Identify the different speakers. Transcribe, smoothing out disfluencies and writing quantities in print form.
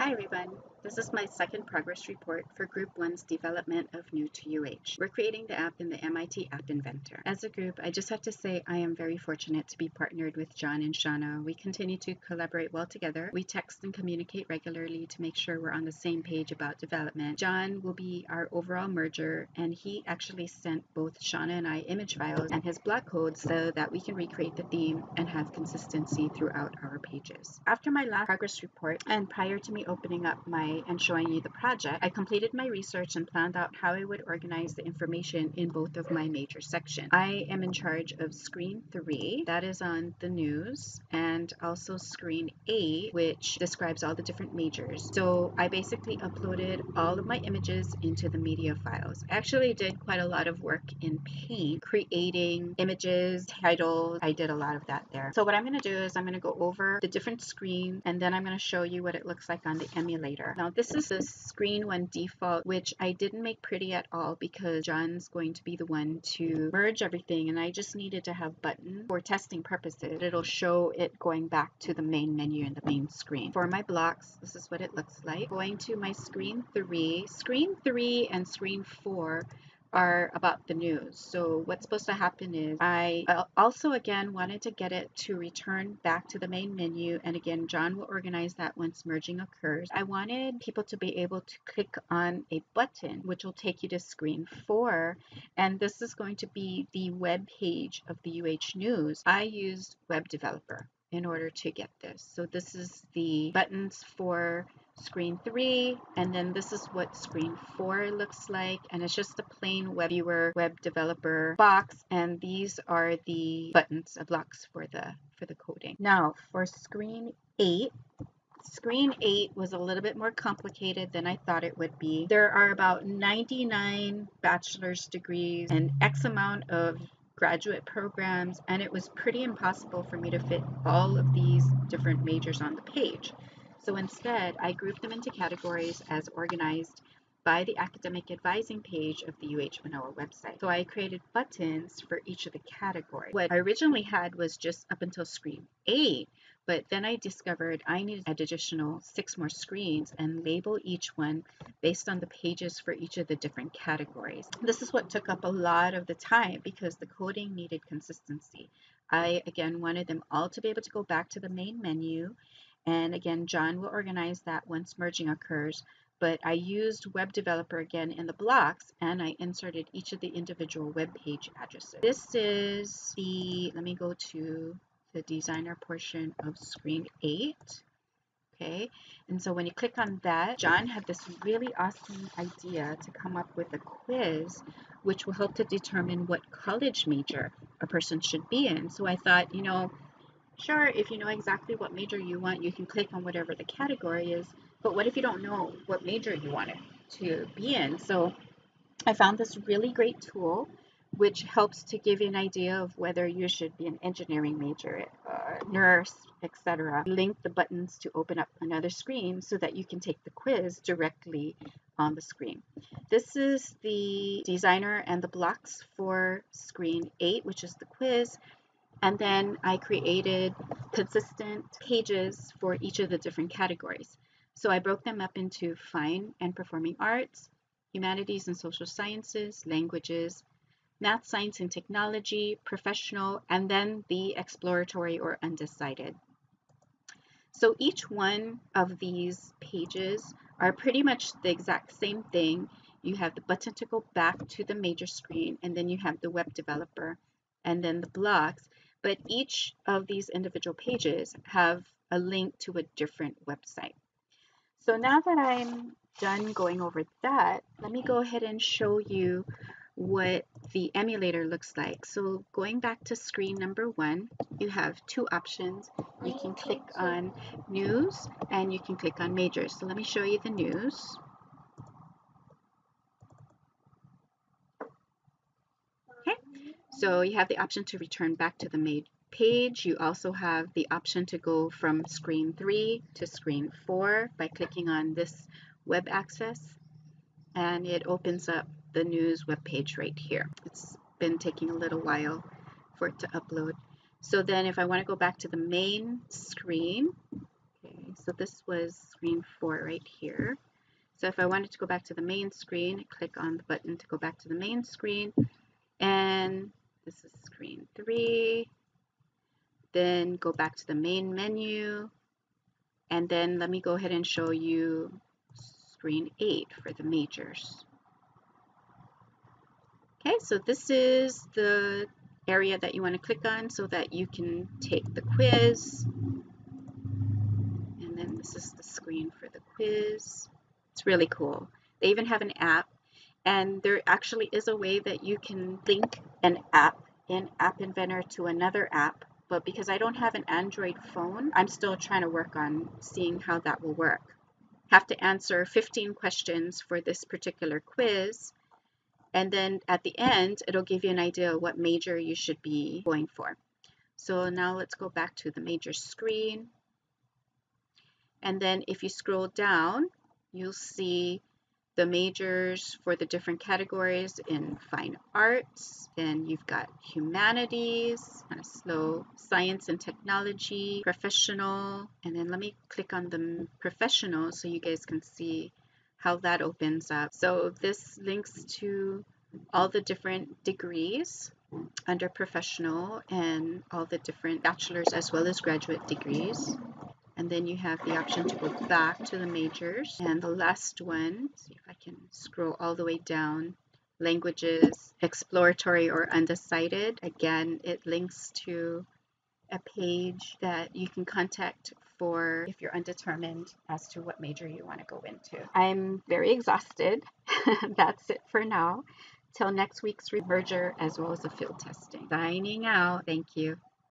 Speaker 1: Hi everyone, this is my second progress report for Group 1's development of New to UH. We're creating the app in the MIT App Inventor. As a group, I just have to say I am very fortunate to be partnered with John and Shauna. We continue to collaborate well together. We text and communicate regularly to make sure we're on the same page about development. John will be our overall merger, and he actually sent both Shauna and I image files and his block code so that we can recreate the theme and have consistency throughout our pages. After my last progress report and prior to me opening up and showing you the project, I completed my research and planned out how I would organize the information in both of my major sections. I am in charge of screen 3, that is on the news, and also screen 8, which describes all the different majors. So I basically uploaded all of my images into the media files. I actually did quite a lot of work in Paint, creating images, titles. I did a lot of that there. So what I'm going to do is I'm going to go over the different screens, and then I'm going to show you what it looks like on the emulator. Now this is the screen 1 default, which I didn't make pretty at all because John's going to be the one to merge everything, and I just needed to have buttons for testing purposes. It'll show it going back to the main menu and the main screen. For my blocks, this is what it looks like. Going to my screen 3 and screen 4 are about the news. So what's supposed to happen is I also again wanted to get it to return back to the main menu, and again John will organize that once merging occurs. I wanted people to be able to click on a button which will take you to screen 4, and this is going to be the web page of the UH News. I used Web Developer in order to get this. So this is the buttons for screen 3, and then this is what screen 4 looks like, and it's just a plain web viewer web developer box, and these are the buttons, blocks for the coding. Now for screen 8, screen 8 was a little bit more complicated than I thought it would be. There are about 99 bachelor's degrees and X amount of graduate programs, and it was pretty impossible for me to fit all of these different majors on the page. So instead, I grouped them into categories as organized by the academic advising page of the UH Manoa website. So I created buttons for each of the categories. What I originally had was just up until screen 8, but then I discovered I needed an additional 6 more screens and label each one based on the pages for each of the different categories. This is what took up a lot of the time because the coding needed consistency. I again wanted them all to be able to go back to the main menu, and again John will organize that once merging occurs, but I used Web Developer again in the blocks, and I inserted each of the individual web page addresses. This is let me go to the designer portion of screen 8. Okay, and so when you click on that, John had this really awesome idea to come up with a quiz which will help to determine what college major a person should be in. So I thought, sure, if you know exactly what major you want, you can click on whatever the category is, but what if you don't know what major you want it to be in? So I found this really great tool which helps to give you an idea of whether you should be an engineering major, nurse, etc. Link the buttons to open up another screen so that you can take the quiz directly on the screen. This is the designer and the blocks for screen 8, which is the quiz. And then I created consistent pages for each of the different categories. So I broke them up into fine and performing arts, humanities and social sciences, languages, math, science and technology, professional, and then the exploratory or undecided. So each one of these pages are pretty much the exact same thing. You have the button to go back to the major screen, and then you have the web developer, and then the blocks. But each of these individual pages have a link to a different website. So now that I'm done going over that, let me go ahead and show you what the emulator looks like. So going back to screen number 1, you have 2 options. You can click on news and you can click on majors. So let me show you the news. Okay, so you have the option to return back to the main page. You also have the option to go from screen 3 to screen 4 by clicking on this web access, and it opens up the news web page right here. It's been taking a little while for it to upload. So then if I want to go back to the main screen, Okay, so this was screen 4 right here. So if I wanted to go back to the main screen, click on the button to go back to the main screen, and this is screen 3. Then go back to the main menu, and then let me go ahead and show you screen 8 for the majors. Okay, so this is the area that you want to click on so that you can take the quiz. And then this is the screen for the quiz. It's really cool. They even have an app, and there actually is a way that you can link an app in App Inventor to another app, but because I don't have an Android phone, I'm still trying to work on seeing how that will work. Have to answer 15 questions for this particular quiz, and then at the end, it'll give you an idea of what major you should be going for. So now let's go back to the major screen. And then if you scroll down, you'll see the majors for the different categories in fine arts. Then you've got humanities, kind of slow, science and technology, professional. And then let me click on the professional so you guys can see how that opens up. So this links to all the different degrees under professional and all the different bachelor's as well as graduate degrees. And then you have the option to go back to the majors. And the last one, see if I can scroll all the way down, languages, exploratory or undecided. Again, it links to a page that you can contact for if you're undetermined as to what major you want to go into. I'm very exhausted. That's it for now. Till next week's merger as well as the field testing. Signing out. Thank you.